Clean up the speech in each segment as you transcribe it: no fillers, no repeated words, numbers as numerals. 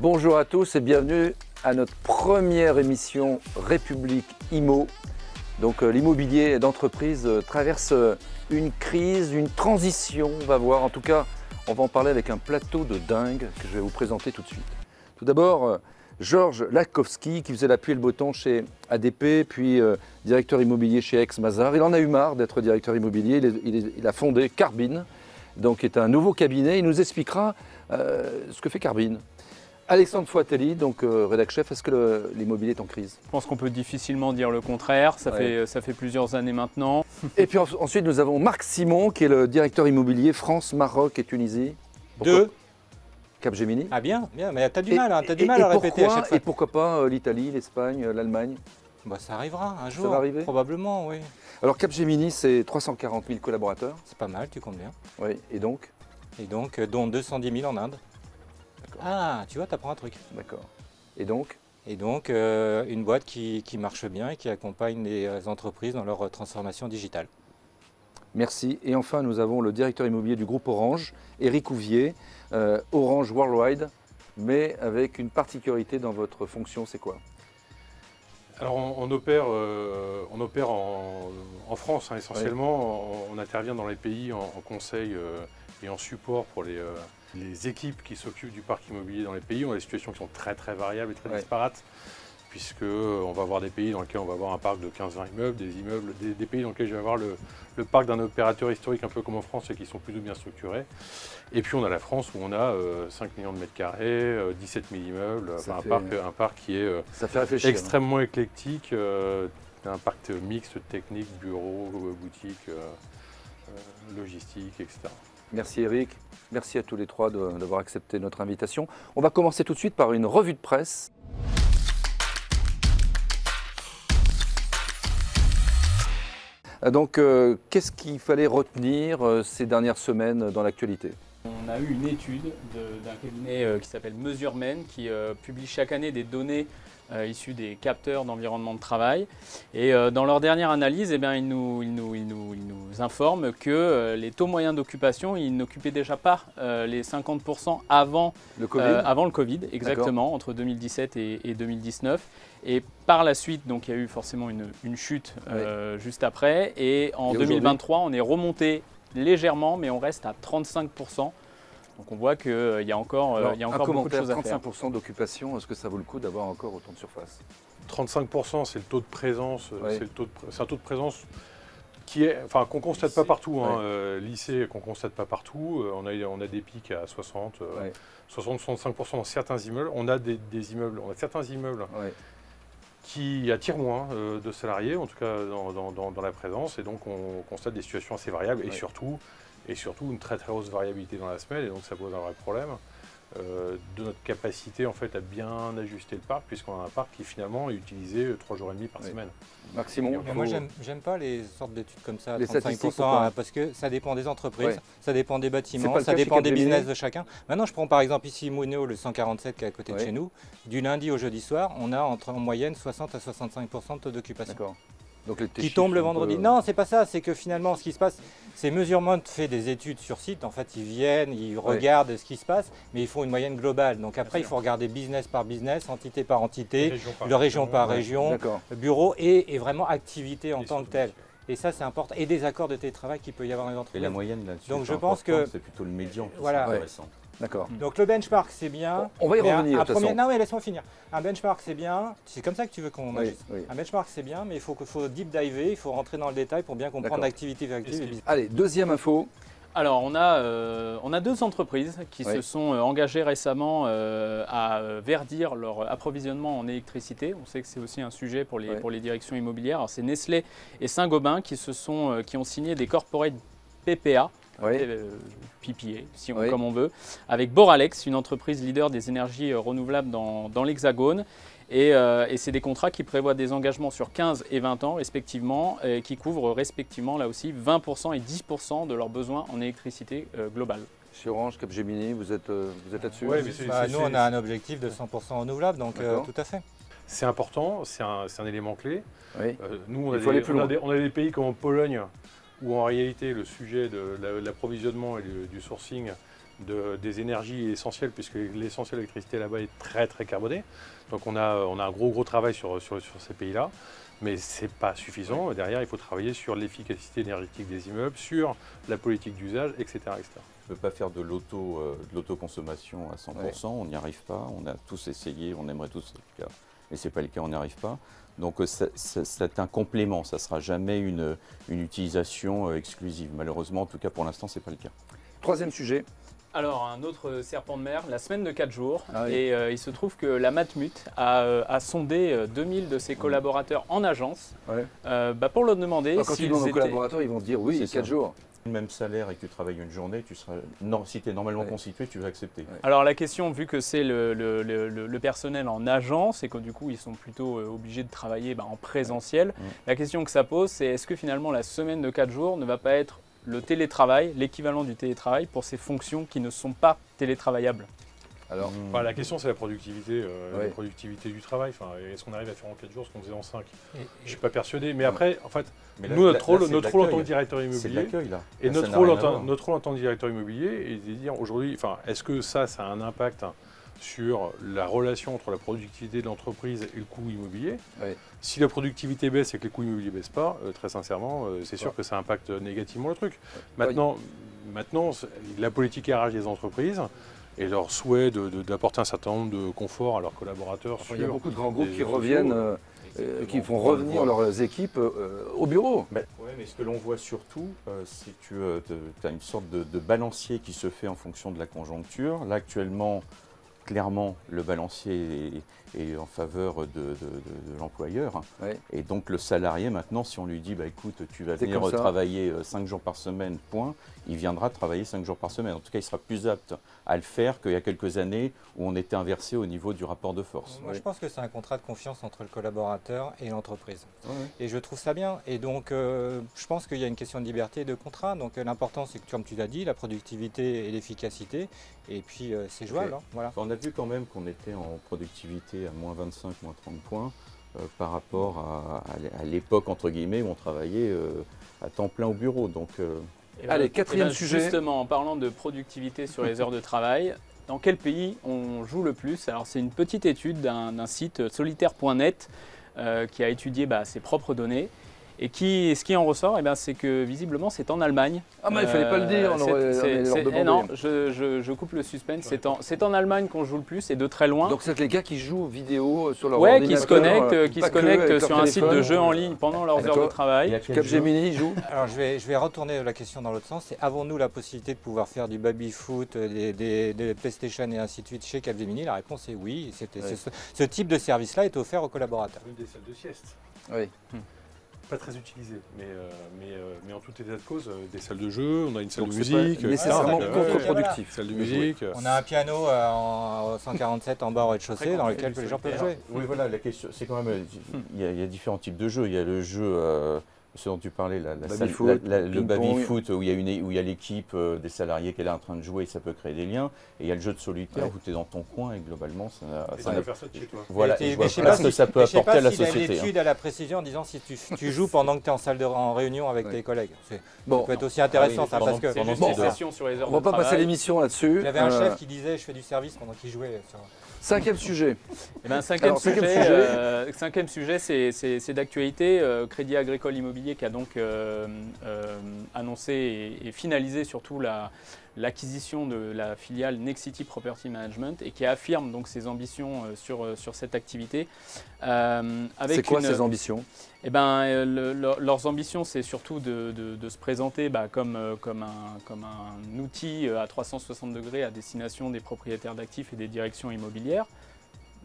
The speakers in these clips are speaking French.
Bonjour à tous et bienvenue à notre première émission République Immo. Donc l'immobilier d'entreprise traverse une crise, une transition, on va voir. En tout cas, on va en parler avec un plateau de dingue que je vais vous présenter tout de suite. Tout d'abord, Georges Lakowski qui faisait la pluie et le beau temps chez ADP, puis directeur immobilier chez Aix-Mazars. Il en a eu marre d'être directeur immobilier, il a fondé Carbine, donc qui est un nouveau cabinet. Il nous expliquera ce que fait Carbine. Alexandre Fouatelli, donc rédac chef, est-ce que l'immobilier est en crise? Je pense qu'on peut difficilement dire le contraire, ça fait plusieurs années maintenant. Et puis ensuite nous avons Marc Simon qui est le directeur immobilier France, Maroc et Tunisie. De Capgemini. Ah bien, mais t'as du mal, hein, t'as du mal à répéter à chaque fois. Et pourquoi pas l'Italie, l'Espagne, l'Allemagne? Bah, ça arrivera un jour, ça va arriver probablement, oui. Alors Capgemini, c'est 340 000 collaborateurs. C'est pas mal, tu comptes bien. Oui, et donc? Et donc, dont 210 000 en Inde. Ah, tu vois, t'apprends un truc. D'accord. Et donc? Et donc, une boîte qui marche bien et qui accompagne les entreprises dans leur transformation digitale. Merci. Et enfin, nous avons le directeur immobilier du groupe Orange, Éric Ouvier, Orange Worldwide, mais avec une particularité dans votre fonction, c'est quoi? Alors on opère en France hein, essentiellement, on intervient dans les pays en conseil et en support pour les équipes qui s'occupent du parc immobilier dans les pays. On a des situations qui sont très variables et très disparates, puisque on va avoir des pays dans lesquels on va avoir un parc de 15-20 immeubles, des pays dans lesquels je vais avoir le parc d'un opérateur historique un peu comme en France et qui sont plutôt bien structurés. Et puis on a la France où on a 5 millions de mètres carrés, 17 000 immeubles, enfin, un parc qui est extrêmement éclectique, un parc mixte technique, bureaux, boutiques, logistique, etc. Merci Eric, merci à tous les trois d'avoir accepté notre invitation. On va commencer tout de suite par une revue de presse. Donc, qu'est-ce qu'il fallait retenir ces dernières semaines dans l'actualité? On a eu une étude d'un cabinet qui s'appelle Mesurement qui publie chaque année des données issues des capteurs d'environnement de travail. Et dans leur dernière analyse, eh bien, ils nous informent que les taux moyens d'occupation, ils n'occupaient déjà pas les 50% avant le Covid, exactement, entre 2017 et 2019. Et par la suite, donc, il y a eu forcément une chute juste après. Et en 2023, on est remonté légèrement, mais on reste à 35%. Donc on voit qu'il y a encore, beaucoup de choses à faire. 35% d'occupation, est-ce que ça vaut le coup d'avoir encore autant de surface? 35%, c'est le taux de présence, c'est un taux de présence qu'on ne constate pas partout. Lycée qu'on ne constate pas partout. On a des pics à 60-65% dans certains immeubles. On a certains immeubles qui attirent moins de salariés, en tout cas dans la présence, et donc on constate des situations assez variables, et surtout une très hausse variabilité dans la semaine, et donc ça pose un vrai problème de notre capacité en fait à bien ajuster le parc, puisqu'on a un parc qui finalement est utilisé 3 jours et demi par semaine. Maximum. Moi j'aime pas les sortes d'études comme ça, les 35%, parce que ça dépend des entreprises, ça dépend des bâtiments, ça dépend des business de chacun. Maintenant je prends par exemple ici Mounéo, le 147 qui est à côté de chez nous, du lundi au jeudi soir, on a en moyenne 60 à 65% de taux d'occupation. D'accord. Donc qui tombe le vendredi. Non, c'est pas ça, c'est que finalement ce qui se passe, c'est Mesurement fait des études sur site, en fait ils viennent, ils regardent ce qui se passe, mais ils font une moyenne globale. Donc après il faut regarder business par business, entité par entité, région par région, bureau et vraiment activité en tant que telle. Et ça c'est important, et des accords de télétravail qu'il peut y avoir dans les entreprises. Et la moyenne là-dessus, donc je pense que c'est plutôt le médian qui voilà. est intéressant. D'accord. Donc le benchmark c'est bien. On va y revenir. Non mais laisse-moi finir. Un benchmark c'est bien, c'est comme ça que tu veux qu'on agisse. Un benchmark c'est bien, mais il faut deep diver, il faut rentrer dans le détail pour bien comprendre l'activité effective. Allez, deuxième info. Alors on a deux entreprises qui se sont engagées récemment à verdir leur approvisionnement en électricité. On sait que c'est aussi un sujet pour les directions immobilières. Alors c'est Nestlé et Saint-Gobain qui ont signé des corporate PPA. PPA, comme on veut, avec Boralex, une entreprise leader des énergies renouvelables dans l'Hexagone. Et c'est des contrats qui prévoient des engagements sur 15 et 20 ans respectivement, qui couvrent respectivement là aussi 20% et 10% de leurs besoins en électricité globale. Chez Orange, Capgemini, vous êtes là-dessus? Nous on a un objectif de 100% renouvelable, donc tout à fait. C'est important, c'est un élément clé. Nous on a des pays comme en Pologne, où en réalité le sujet de l'approvisionnement et du sourcing des énergies essentielles, puisque l'essentiel de l'électricité là-bas est très très carboné. Donc on a un gros travail sur ces pays-là, mais ce n'est pas suffisant. Derrière, il faut travailler sur l'efficacité énergétique des immeubles, sur la politique d'usage, etc., etc. On ne peut pas faire de l'autoconsommation à 100%, on n'y arrive pas. On a tous essayé, on aimerait tous, mais ce n'est pas le cas, on n'y arrive pas. Donc c'est un complément, ça ne sera jamais une utilisation exclusive. Malheureusement, en tout cas pour l'instant, ce n'est pas le cas. Troisième sujet. Alors, un autre serpent de mer, la semaine de 4 jours. Ah oui. Et il se trouve que la Matmut a sondé 2000 de ses collaborateurs en agence pour leur demander Quand ils s'ils demandent aux étaient... collaborateurs, ils vont dire oui, C'est 4 ça. jours. Le même salaire et que tu travailles une journée, si tu es normalement constitué, tu vas accepter. Alors la question, vu que c'est le personnel en agence et que du coup ils sont plutôt obligés de travailler en présentiel, la question que ça pose, c'est est-ce que finalement la semaine de 4 jours ne va pas être le télétravail, l'équivalent du télétravail pour ces fonctions qui ne sont pas télétravaillables? Alors, la question, c'est la productivité du travail. Est-ce qu'on arrive à faire en 4 jours ce qu'on faisait en 5 ? Je ne suis pas persuadé. Mais après, en fait, nous, notre rôle en tant que directeur C'est de immobilier, l'accueil là. et Là, notre ça n'a rôle rien à voir. en tant que directeur immobilier est de dire aujourd'hui, est-ce que ça a un impact sur la relation entre la productivité de l'entreprise et le coût immobilier? Si la productivité baisse et que les coûts immobiliers ne baissent pas, très sincèrement, c'est sûr que ça impacte négativement le truc. Maintenant, la politique RH des entreprises et leur souhait d'apporter un certain nombre de confort à leurs collaborateurs. il y a beaucoup de grands groupes qui reviennent, qui font revenir leurs équipes au bureau. Oui, mais ce que l'on voit surtout, c'est que tu as une sorte de balancier qui se fait en fonction de la conjoncture. Là, actuellement, clairement, le balancier est en faveur de l'employeur. Et donc, le salarié, maintenant, si on lui dit, écoute, tu vas venir travailler 5 jours par semaine, point, il viendra travailler 5 jours par semaine. En tout cas, il sera plus apte à le faire qu'il y a quelques années où on était inversé au niveau du rapport de force. Moi, je pense que c'est un contrat de confiance entre le collaborateur et l'entreprise. Et je trouve ça bien. Et donc, je pense qu'il y a une question de liberté et de contrat. Donc, l'important, c'est que, comme tu l'as dit, la productivité et l'efficacité. Et puis, c'est jouable. Voilà. On a vu quand même qu'on était en productivité à moins 25, moins 30 points par rapport à l'époque, entre guillemets, où on travaillait à temps plein au bureau. Donc, allez, quatrième sujet. Justement, en parlant de productivité sur les heures de travail, dans quel pays on joue le plus? Alors, c'est une petite étude d'un site solitaire.net qui a étudié ses propres données. Et ce qui en ressort, c'est que visiblement c'est en Allemagne. Ah mais il ne fallait pas le dire, on aurait leur demandé. Non, je coupe le suspense, c'est en Allemagne qu'on joue le plus et de très loin. Donc c'est les gars qui jouent vidéo sur leur ordinateur. Qui se connectent sur un site de jeu en ligne pendant leurs heures de travail. Capgemini joue. Alors je vais retourner la question dans l'autre sens, c'est avons-nous la possibilité de pouvoir faire du baby-foot, des PlayStation et ainsi de suite chez Capgemini? La réponse est oui, ce type de service-là est offert aux collaborateurs. Même des salles de sieste. Oui. Pas très utilisé, mais en tout état de cause, des salles de jeu, on a une salle de musique, musique, nécessairement contre-productif. Salle de musique. On a un piano en 147 en bas au rez-de-chaussée dans lequel les gens peuvent jouer. Oui, voilà, la question, c'est quand même, il y a différents types de jeux. Il y a le jeu, ce dont tu parlais, le baby-foot, où il y a l'équipe des salariés qui est là en train de jouer et ça peut créer des liens. Et il y a le jeu de solitaire où tu es dans ton coin et globalement, ça n'a faire ça de chez toi. Voilà, je vois sais pas pas ce que ça peut apporter à la société. Il y a une étude à la précision en disant si tu joues pendant que tu es en réunion avec tes collègues. Ça peut être aussi intéressant ça parce que c'est juste une session sur les heures de travail. On ne va pas passer l'émission là-dessus. J'avais un chef qui disait je fais du service pendant qu'il jouait. Cinquième sujet. Cinquième sujet, c'est d'actualité. Crédit Agricole Immobilier qui a donc annoncé et finalisé surtout l'acquisition de la filiale Nexity Property Management et qui affirme donc ses ambitions sur cette activité. C'est quoi ces ambitions? Leurs ambitions, c'est surtout de se présenter comme un outil à 360 degrés à destination des propriétaires d'actifs et des directions immobilières,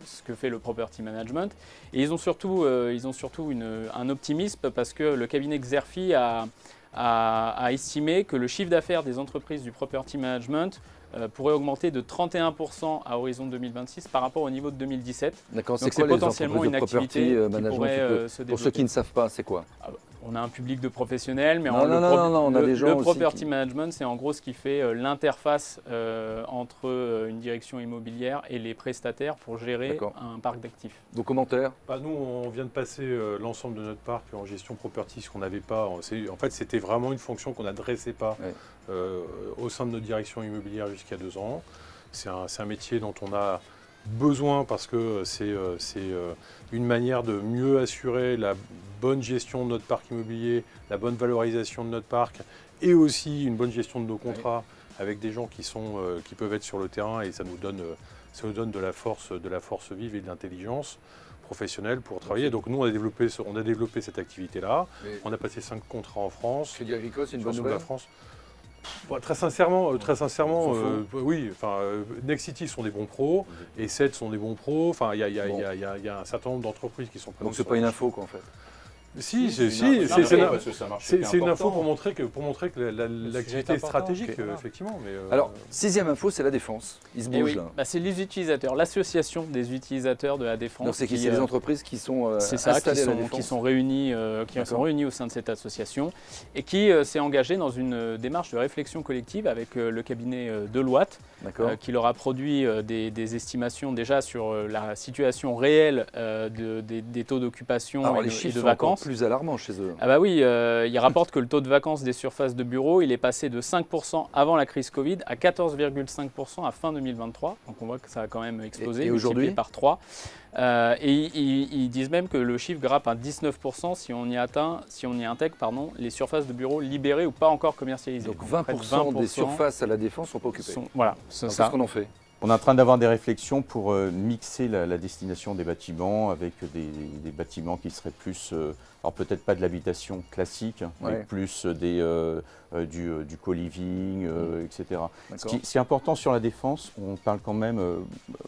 ce que fait le property management. Et ils ont surtout un optimisme parce que le cabinet Xerfi a estimé que le chiffre d'affaires des entreprises du property management pourrait augmenter de 31% à horizon 2026 par rapport au niveau de 2017. D'accord, donc c'est quoi potentiellement les une entreprises activité de qui property pourrait management se développer. Pour ceux qui ne savent pas, c'est quoi? on a un public de professionnels, mais Non, on a des gens le aussi property qui- management, c'est en gros ce qui fait l'interface entre une direction immobilière et les prestataires pour gérer D'accord. un parc d'actifs. Vos commentaires? Bah, nous, on vient de passer l'ensemble de notre parc en gestion property, ce qu'on n'avait pas. En fait, c'était vraiment une fonction qu'on n'adressait pas Ouais. au sein de notre direction immobilière jusqu'à 2 ans. C'est un métier dont on a besoin parce que c'est une manière de mieux assurer la bonne gestion de notre parc immobilier, la bonne valorisation de notre parc et aussi une bonne gestion de nos contrats avec des gens qui peuvent être sur le terrain, et ça nous donne de la force vive et de l'intelligence professionnelle pour travailler. Donc nous, on a développé cette activité-là. Mais On a passé 5 contrats en France. Crédit Agricole, c'est une Sur bonne la nouvelle? France. Bon, très sincèrement, On s'en fout. oui. Enfin, Nexity sont des bons pros, et 7 sont des bons pros. Enfin, il y a un certain nombre d'entreprises qui sont présentes. Donc c'est sur pas le une marché. info quoi en fait. Si, c'est c'est une info. parce que c'est un marché qui est c'est une info important. pour montrer que l'activité est important. stratégique, Ok. effectivement. Mais, Alors, 6e info, c'est la défense. Il se Et bouge oui, là. bah, c'est les utilisateurs, l'association des utilisateurs de la défense. Donc c'est qui? qui, C'est les entreprises qui sont C'est ça, installées à la qui défense. sont réunis au sein de cette association et qui s'est engagé dans une démarche de réflexion collective avec le cabinet Deloitte, D'accord. qui leur a produit des estimations déjà sur la situation réelle des taux d'occupation Alors et les de chiffres sont vacances. encore plus alarmants chez eux. Ah bah oui, il rapporte que le taux de vacances des surfaces de bureaux, il est passé de 5% avant la crise Covid à 14,5% à fin 2023. Donc on voit que ça a quand même explosé, Et aujourd'hui multiplié par 3. Et ils disent même que le chiffre grappe à 19% si on y intègre les surfaces de bureaux libérées ou pas encore commercialisées. Donc près de 20% des surfaces à la défense sont pas occupées. Voilà, Alors, c'est qu'est-ce ça. qu'on en fait? On est en train d'avoir des réflexions pour mixer la destination des bâtiments avec des bâtiments qui seraient plus, alors peut-être pas de l'habitation classique, mais Ouais. plus du co-living, etc. Ce D'accord. qui est important sur la défense, on parle quand même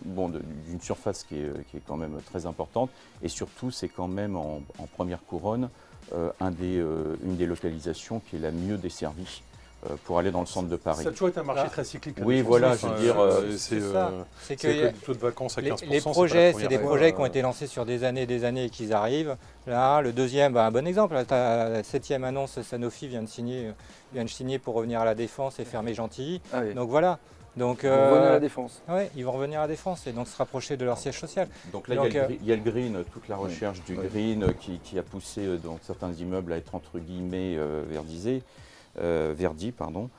d'une surface qui est quand même très importante, et surtout c'est quand même en première couronne une des localisations qui est la mieux desservie pour aller dans le centre de Paris. ça a toujours été un marché Ah. très cyclique. la Oui, défense. voilà, Enfin, je veux dire, c'est ça. C'est que le taux de vacances à 15%. les c'est pas la projets, première c'est des fois. projets qui ont été lancés sur des années et qu'ils arrivent. Là, le deuxième, un bon exemple. La 7e annonce, Sanofi vient de signer pour revenir à la Défense et fermer Gentilly. Ah oui. Donc voilà. Donc, Vous revenez à la défense. ouais, ils vont revenir à la Défense et donc se rapprocher de leur siège social. Donc là, Donc, il y a le green, toute la recherche du oui. green qui a poussé dans certains immeubles à être entre guillemets verdis, pardon.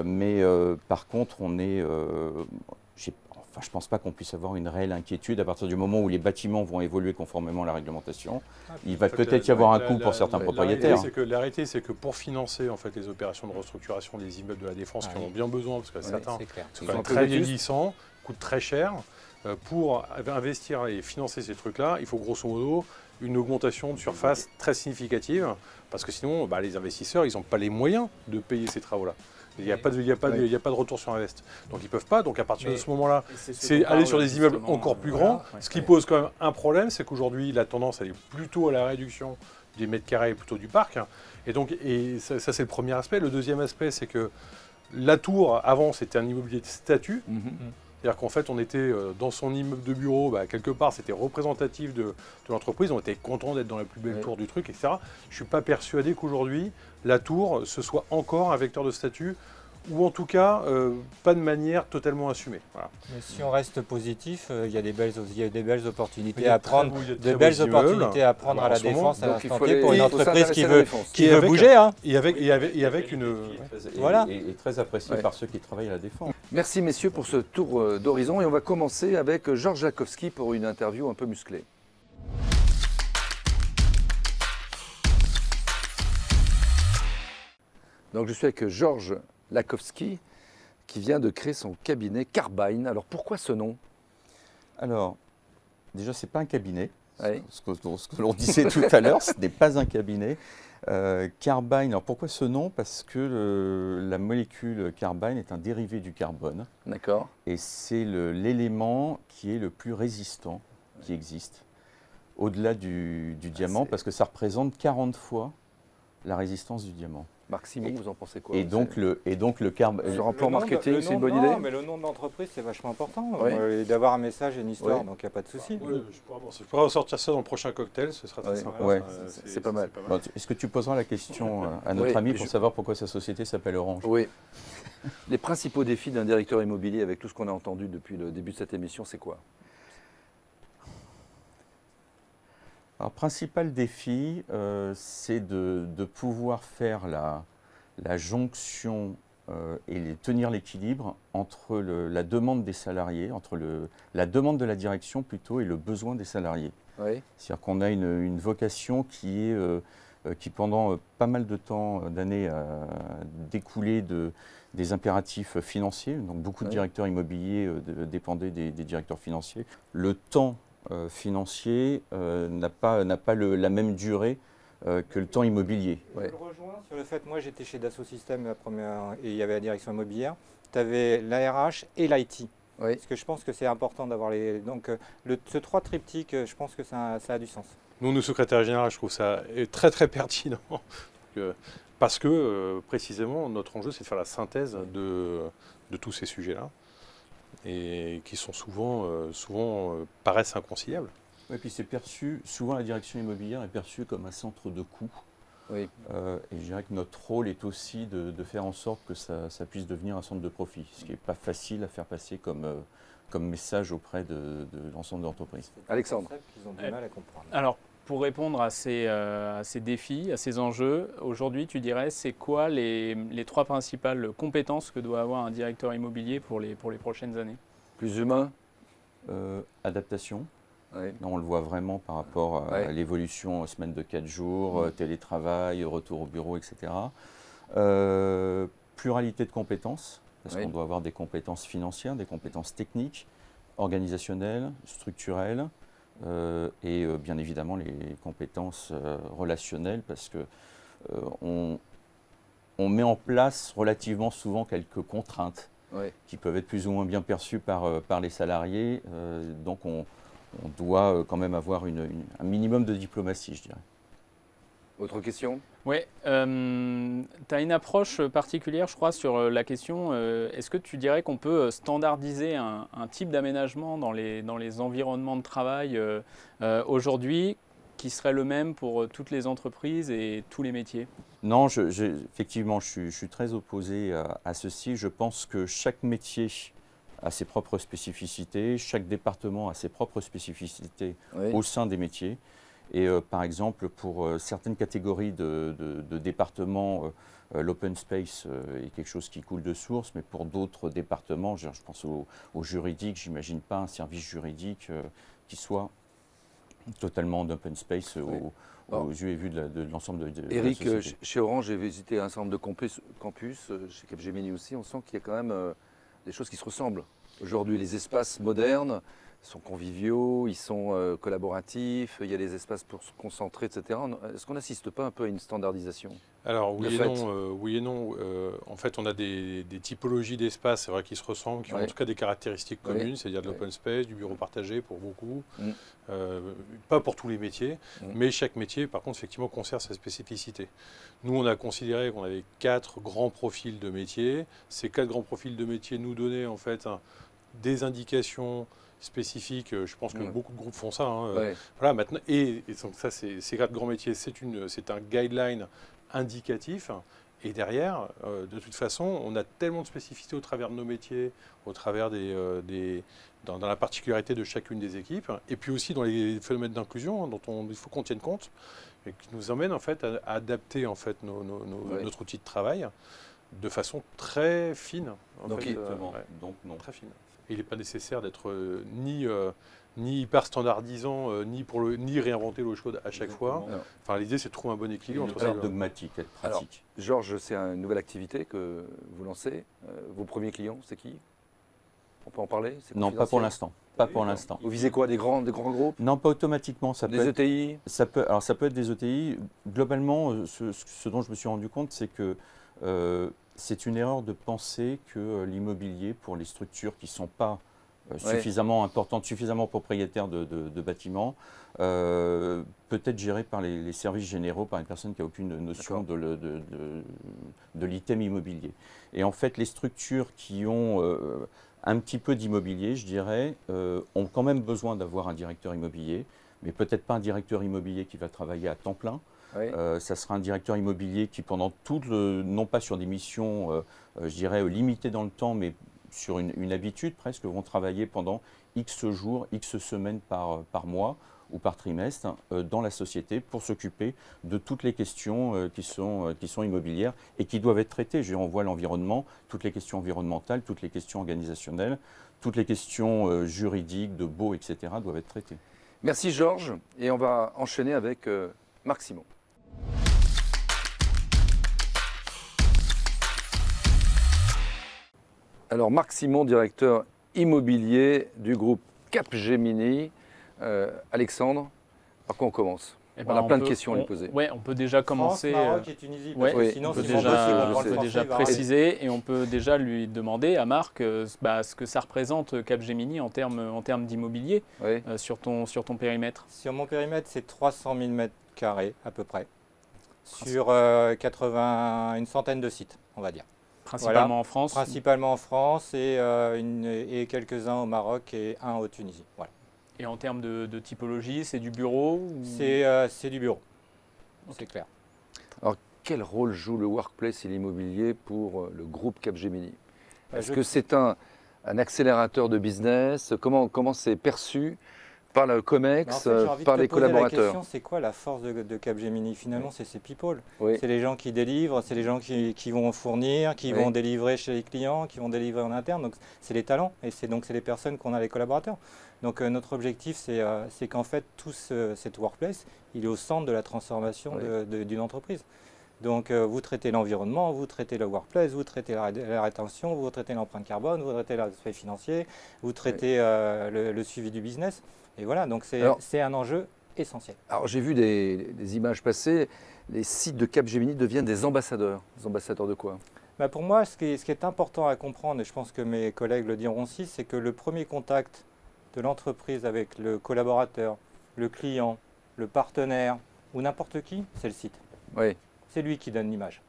Mais par contre, je ne pense pas qu'on puisse avoir une réelle inquiétude à partir du moment où les bâtiments vont évoluer conformément à la réglementation. Il va En fait, peut-être y avoir un coût pour certains propriétaires. La réalité, c'est que pour financer en fait, les opérations de restructuration des immeubles de la Défense qui en ont bien besoin, parce que certains C'est clair. sont Ils quand sont même très très vétustes. vieillissants, coûtent très cher. Pour investir et financer ces trucs-là, il faut grosso modo une augmentation de surface très significative, parce que sinon, les investisseurs, ils n'ont pas les moyens de payer ces travaux-là. Il n'y a pas de retour sur invest. Donc ils ne peuvent pas. Donc à partir de ce moment-là, c'est aller sur des immeubles encore plus grands. Ce qui pose quand même un problème, c'est qu'aujourd'hui, la tendance, elle est plutôt à la réduction des mètres carrés et plutôt du parc. Et ça c'est le premier aspect. Le deuxième aspect, c'est que la tour, avant, c'était un immobilier de statut. C'est-à-dire qu'en fait, on était dans son immeuble de bureau, quelque part, c'était représentatif de l'entreprise. On était content d'être dans la plus belle tour du truc, etc. Je ne suis pas persuadé qu'aujourd'hui, la tour, ce soit encore un vecteur de statut, ou en tout cas, pas de manière totalement assumée. Voilà. Mais si on reste positif, il y a des belles opportunités Il y a à prendre, il y a de très belles beaux immeubles. opportunités à prendre Alors, à la en ce moment, Défense à Donc il l'instant faut T pour une faut entreprise s'intéresser qui à la veut, défense. qui veut avec- bouger. Hein. Et avec une... Voilà. Et très apprécié Ouais. par ceux qui travaillent à la défense. Merci messieurs pour ce tour d'horizon et on va commencer avec Georges Jakowski pour une interview un peu musclée. Donc je suis avec Georges Lakowski qui vient de créer son cabinet Carbine. Alors pourquoi ce nom? Alors, déjà, ce n'est pas un cabinet. Oui. Ce que l'on disait tout à l'heure, ce n'est pas un cabinet. Carbine, alors pourquoi ce nom? Parce que la molécule carbine est un dérivé du carbone D'accord. et c'est l'élément qui est le plus résistant qui existe, au-delà du diamant, c'est- parce que ça représente 40 fois la résistance du diamant. Marc Simon, vous en pensez quoi? Et donc le carbone. Sur un plan marketing, c'est une bonne idée? Non, mais le nom de l'entreprise, c'est vachement important. Oui. Et d'avoir un message et une histoire, Oui. donc il n'y a pas de souci. Je pourrais ressortir ça dans le prochain cocktail, ce sera très sympa. Ouais. C'est pas mal. Bon, est-ce que tu poseras la question à notre ami pour savoir pourquoi sa société s'appelle Orange? Oui. Les principaux défis d'un directeur immobilier, avec tout ce qu'on a entendu depuis le début de cette émission, c'est quoi? Alors, principal défi, c'est de pouvoir faire la jonction et tenir l'équilibre entre la demande des salariés, entre la demande de la direction plutôt et le besoin des salariés. Oui. C'est-à-dire qu'on a une vocation qui pendant pas mal de temps, d'années, a découlé des impératifs financiers. Donc beaucoup de directeurs immobiliers dépendaient des directeurs financiers. Le temps financier n'a pas la même durée que le temps immobilier. Je le rejoins sur le fait, moi j'étais chez Dassault Systèmes la première, et il y avait la direction immobilière, tu avais l'ARH et l'IT. Oui. Parce que je pense que c'est important d'avoir les... Donc ce 3 triptyques, je pense que ça a du sens. Nous, nos secrétaires généraux, je trouve ça très très pertinent. Parce que précisément, notre enjeu, c'est de faire la synthèse de tous ces sujets-là. Et qui sont souvent paraissent inconciliables. Et puis c'est perçu, souvent la direction immobilière est perçue comme un centre de coût. Oui. Et je dirais que notre rôle est aussi de faire en sorte que ça puisse devenir un centre de profit, ce qui n'est pas facile à faire passer comme message auprès de l'ensemble de l'entreprise. Alexandre. Ils ont du mal à comprendre. Alors, pour répondre à ces défis, à ces enjeux, aujourd'hui, tu dirais, c'est quoi les 3 principales compétences que doit avoir un directeur immobilier pour les prochaines années? Plus humain? Adaptation. Oui. Là, on le voit vraiment par rapport à l'évolution semaine de 4 jours, télétravail, retour au bureau, etc. Pluralité de compétences, parce qu'on doit avoir des compétences financières, des compétences techniques, organisationnelles, structurelles, et bien évidemment les compétences relationnelles, parce que on met en place relativement souvent quelques contraintes qui peuvent être plus ou moins bien perçues par les salariés. Donc on doit quand même avoir un minimum de diplomatie, je dirais. Autre question? Oui, tu as une approche particulière, je crois, sur la question. Est-ce que tu dirais qu'on peut standardiser un type d'aménagement dans les environnements de travail aujourd'hui qui serait le même pour toutes les entreprises et tous les métiers? Non, effectivement, je suis très opposé à ceci. Je pense que chaque métier a ses propres spécificités, chaque département a ses propres spécificités au sein des métiers. Et par exemple, pour certaines catégories de départements, l'open space est quelque chose qui coule de source, mais pour d'autres départements, je pense au juridique, j'imagine pas un service juridique qui soit totalement en open space aux yeux et vues de l'ensemble de Eric, la société. chez Orange, j'ai visité un certain nombre de campus, chez Capgemini aussi, on sent qu'il y a quand même des choses qui se ressemblent. Aujourd'hui, les espaces modernes sont conviviaux, ils sont collaboratifs, il y a des espaces pour se concentrer, etc. Est-ce qu'on n'assiste pas un peu à une standardisation? Alors oui et non. En fait, on a des typologies d'espaces, c'est vrai, qui se ressemblent, qui ont en tout cas des caractéristiques communes, c'est-à-dire de l'open space, du bureau partagé pour beaucoup. Pas pour tous les métiers, mais chaque métier, par contre, effectivement, conserve sa spécificité. Nous, on a considéré qu'on avait 4 grands profils de métiers. Ces 4 grands profils de métiers nous donnaient en fait des indications spécifiques. Je pense que beaucoup de groupes font ça. Voilà, maintenant, et donc ça, ces 4 grands métiers, c'est un guideline indicatif. Et derrière, de toute façon, on a tellement de spécificités au travers de nos métiers, au travers dans la particularité de chacune des équipes, et puis aussi dans les phénomènes d'inclusion dont il faut qu'on tienne compte, et qui nous emmènent en fait à adapter en fait notre outil de travail de façon très fine. Donc non. Très fine. Et il n'est pas nécessaire d'être ni hyper standardisant, ni réinventer l'eau chaude à chaque fois. Enfin, l'idée, c'est de trouver un bon équilibre entre ça. Être dogmatique, être pratique. Alors, Georges, c'est une nouvelle activité que vous lancez. Vos premiers clients, c'est qui? On peut en parler? Non, pas pour l'instant. Pas pour l'instant. Vous visez quoi? Des grands groupes? Non, pas automatiquement. Ça des ETI? Ça peut être des ETI. Globalement, ce dont je me suis rendu compte, c'est que c'est une erreur de penser que l'immobilier, pour les structures qui ne sont pas suffisamment importante, suffisamment propriétaire de bâtiments, peut-être gérée par les services généraux, par une personne qui n'a aucune notion de l'item immobilier. Et en fait, les structures qui ont un petit peu d'immobilier, je dirais, ont quand même besoin d'avoir un directeur immobilier, mais peut-être pas un directeur immobilier qui va travailler à temps plein. Ça sera un directeur immobilier qui, pendant non pas sur des missions, je dirais, limitées dans le temps, mais sur une habitude presque, vont travailler pendant X jours, X semaines par mois ou par trimestre dans la société pour s'occuper de toutes les questions qui sont immobilières et qui doivent être traitées. On voit l'environnement, toutes les questions environnementales, toutes les questions organisationnelles, toutes les questions juridiques, de baux, etc. doivent être traitées. Merci Georges, et on va enchaîner avec Marc Simon. Alors Marc Simon, directeur immobilier du groupe Capgemini. Alexandre, par quoi on commence? On a plein de questions à lui poser. Oui, on peut déjà commencer. France, Maroc et Tunisie, sinon on peut déjà préciser et on peut déjà lui demander à Marc ce que ça représente Capgemini en termes d'immobilier sur ton périmètre. Sur mon périmètre, c'est 300 000 m² à peu près, sur une centaine de sites, on va dire. Principalement en France? Principalement en France et quelques-uns au Maroc et un au Tunisie. Voilà. Et en termes de typologie, c'est du bureau ou... C'est du bureau, c'est clair. Alors, quel rôle joue le workplace et l'immobilier pour le groupe Capgemini? Est-ce que c'est un accélérateur de business? Comment c'est perçu par le COMEX, par les collaborateurs? La question, c'est quoi la force de Capgemini? Finalement, c'est ces people. C'est les gens qui délivrent, c'est les gens qui vont fournir, qui vont délivrer chez les clients, qui vont délivrer en interne. Donc, c'est les talents et c'est les personnes qu'on a, les collaborateurs. Donc, notre objectif, c'est qu'en fait, tout cet workplace, il est au centre de la transformation d'une entreprise. Donc, vous traitez l'environnement, vous traitez le workplace, vous traitez la rétention, vous traitez l'empreinte carbone, vous traitez l'aspect financier, vous traitez le suivi du business. Et voilà, donc c'est un enjeu essentiel. Alors j'ai vu des images passer, les sites de Capgemini deviennent des ambassadeurs. Des ambassadeurs de quoi? Pour moi, ce qui est important à comprendre, et je pense que mes collègues le diront aussi, c'est que le premier contact de l'entreprise avec le collaborateur, le client, le partenaire ou n'importe qui, c'est le site. C'est lui qui donne l'image.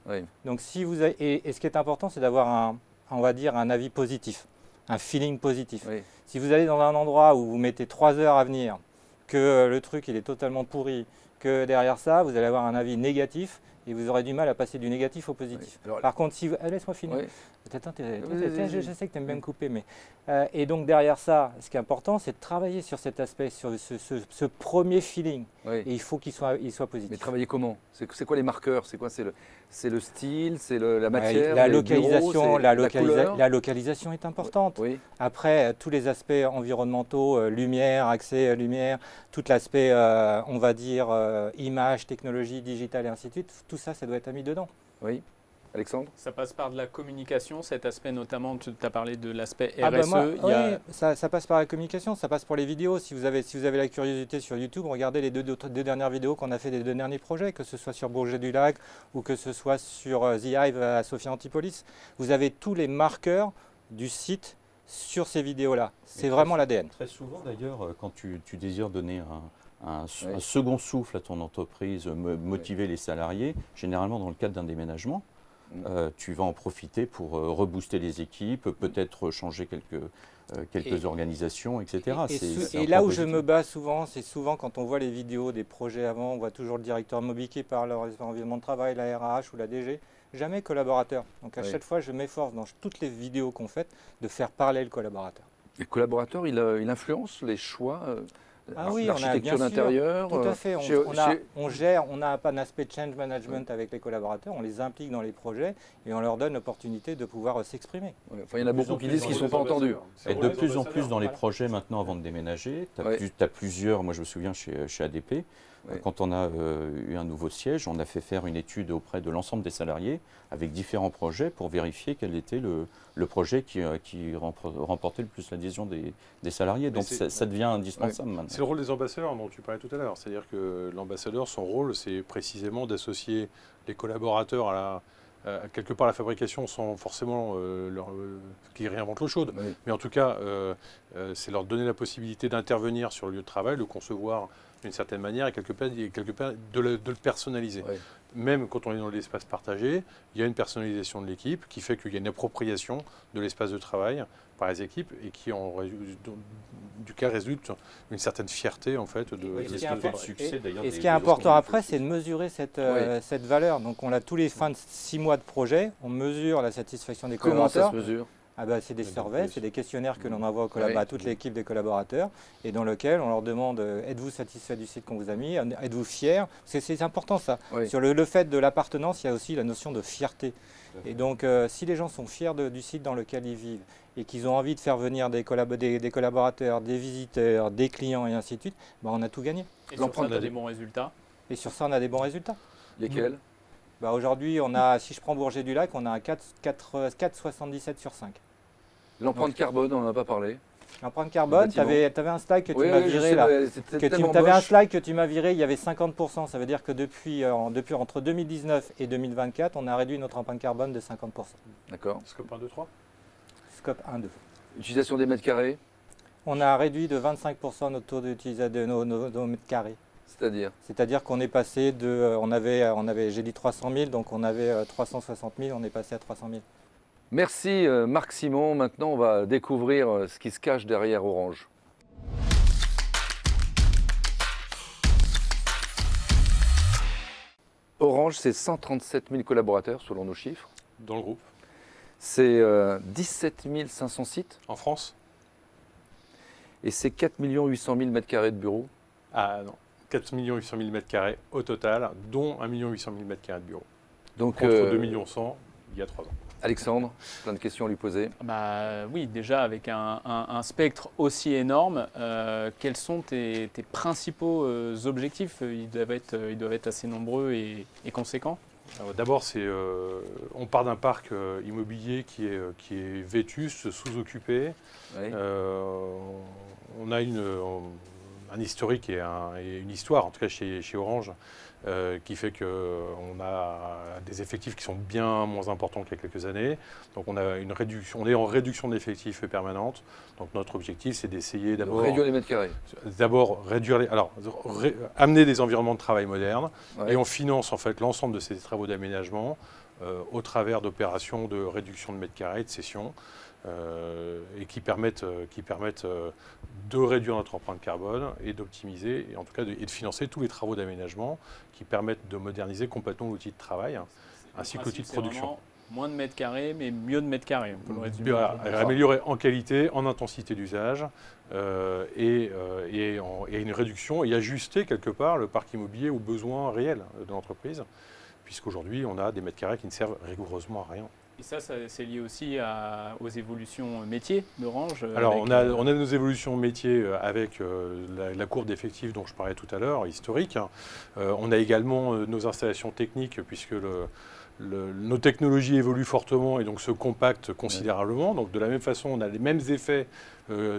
Donc si vous avez, et ce qui est important, c'est d'avoir on va dire un avis positif, un feeling positif. Si vous allez dans un endroit où vous mettez 3 heures à venir, que le truc il est totalement pourri, que derrière ça, vous allez avoir un avis négatif et vous aurez du mal à passer du négatif au positif. Alors, par contre, si vous... laisse-moi finir. Je sais que tu aimes bien me couper, mais... et donc derrière ça, ce qui est important, c'est de travailler sur cet aspect, sur ce premier feeling. Et il faut qu'il soit positif. Mais travailler comment? C'est quoi les marqueurs? C'est quoi? C'est le style? C'est la matière? La localisation, la localisation est importante. Après, tous les aspects environnementaux, lumière, accès lumière, tout l'aspect, on va dire, image, technologie, digitale et ainsi de suite, tout ça, ça doit être mis dedans. Alexandre? Ça passe par de la communication, cet aspect notamment, tu as parlé de l'aspect RSE. Ça passe par la communication, ça passe pour les vidéos. Si vous avez la curiosité sur YouTube, regardez les deux dernières vidéos qu'on a fait des 2 derniers projets, que ce soit sur Bourget du Lac ou que ce soit sur The Hive à Sophia Antipolis. Vous avez tous les marqueurs du site sur ces vidéos-là. C'est vraiment l'ADN. Très souvent d'ailleurs, quand tu désires donner un second souffle à ton entreprise, motiver les salariés, généralement dans le cadre d'un déménagement, tu vas en profiter pour rebooster les équipes, peut-être changer quelques organisations, etc. Et là où je me bats souvent, c'est souvent quand on voit les vidéos des projets avant, on voit toujours le directeur immobilier qui parle de l'environnement de travail, la RH ou la DG, jamais collaborateur. Donc à chaque fois, je m'efforce dans toutes les vidéos qu'on fait de faire parler le collaborateur. Le collaborateur, il influence les choix oui, l'architecture d'intérieur. Tout à fait. On n'a pas un aspect change management avec les collaborateurs, on les implique dans les projets et on leur donne l'opportunité de pouvoir s'exprimer. Il y en a beaucoup qui disent qu'ils ne sont pas entendus. Et de plus en plus dans les projets maintenant avant de déménager, tu as plusieurs, moi je me souviens chez ADP, quand on a eu un nouveau siège, on a fait faire une étude auprès de l'ensemble des salariés avec différents projets pour vérifier quel était le projet qui remportait le plus l'adhésion des salariés. Donc ça devient indispensable maintenant. C'est le rôle des ambassadeurs dont tu parlais tout à l'heure. C'est-à-dire que l'ambassadeur, son rôle, c'est précisément d'associer les collaborateurs à quelque part la fabrication sans forcément qu'ils réinventent l'eau chaude. Oui. Mais en tout cas, c'est leur donner la possibilité d'intervenir sur le lieu de travail, le concevoir d'une certaine manière et quelque part de le personnaliser. Oui. Même quand on est dans l'espace partagé, il y a une personnalisation de l'équipe qui fait qu'il y a une appropriation de l'espace de travail par les équipes et qui du cas résulte une certaine fierté en fait de succès d'ailleurs. Et ce qui est important après, c'est de mesurer cette valeur. Donc on a tous les fins de 6 mois de projet, on mesure la satisfaction des collaborateurs. Comment ça se mesure? C'est des surveys, c'est des questionnaires que l'on envoie à toute l'équipe des collaborateurs et dans lequel on leur demande êtes-vous satisfait du site qu'on vous a mis, êtes-vous fier? C'est important ça. Oui. Sur le fait de l'appartenance, il y a aussi la notion de fierté. Et donc si les gens sont fiers du site dans lequel ils vivent et qu'ils ont envie de faire venir des collaborateurs, des visiteurs, des clients et ainsi de suite, on a tout gagné. Et sur ça, on a des bons résultats. Et sur ça, on a des bons résultats. Lesquels? Aujourd'hui, on a, si je prends Bourget-du-Lac, on a un 4,77 sur 5. L'empreinte carbone, on n'en a pas parlé. L'empreinte carbone, tu avais un slide que tu m'as viré là. Tu avais un slide que tu m'as viré, il y avait 50%. Ça veut dire que depuis entre 2019 et 2024, on a réduit notre empreinte carbone de 50%. D'accord. Scope 1, 2, 3 Scope 1, 2. Utilisation des mètres carrés? On a réduit de 25% notre taux d'utilisation de nos mètres carrés. C'est-à-dire qu'on est passé de, j'ai dit 300 000, donc on avait 360 000, on est passé à 300 000. Merci Marc Simon. Maintenant, on va découvrir ce qui se cache derrière Orange. Orange, c'est 137 000 collaborateurs selon nos chiffres. Dans le groupe. C'est 17 500 sites. En France. Et c'est 4 800 000 m² de bureaux. Ah non, 4 800 000 m² au total, dont 1 800 000 m² de bureaux. Donc, contre 2 100 000 il y a 3 ans. Alexandre, plein de questions à lui poser. Oui, déjà avec un spectre aussi énorme, quels sont tes principaux objectifs? Ils doivent être assez nombreux et conséquents. D'abord, on part d'un parc immobilier qui est vétuste, sous-occupé. Oui. On a un historique et une histoire, en tout cas chez Orange, qui fait qu'on a des effectifs qui sont bien moins importants qu'il y a quelques années. Donc on a une réduction, on est en réduction d'effectifs permanente. Donc notre objectif, c'est d'essayer d'abord réduire les mètres carrés. D'abord amener des environnements de travail modernes, ouais. Et on finance en fait l'ensemble de ces travaux d'aménagement au travers d'opérations de réduction de mètres carrés, de cession. Et qui permettent de réduire notre empreinte carbone et d'optimiser, et en tout cas de financer tous les travaux d'aménagement qui permettent de moderniser complètement l'outil de travail, ainsi que l'outil de production. Moins de mètres carrés, mais mieux de mètres carrés. On peut le résumer. Améliorer en qualité, en intensité d'usage et une réduction et ajuster quelque part le parc immobilier aux besoins réels de l'entreprise, puisqu'aujourd'hui on a des mètres carrés qui ne servent rigoureusement à rien. Et ça c'est lié aussi aux évolutions métiers d'Orange. Alors, on a nos évolutions métiers avec la courbe d'effectifs dont je parlais tout à l'heure, historique. On a également nos installations techniques, puisque nos technologies évoluent fortement et donc se compactent considérablement. Donc, de la même façon, on a les mêmes effets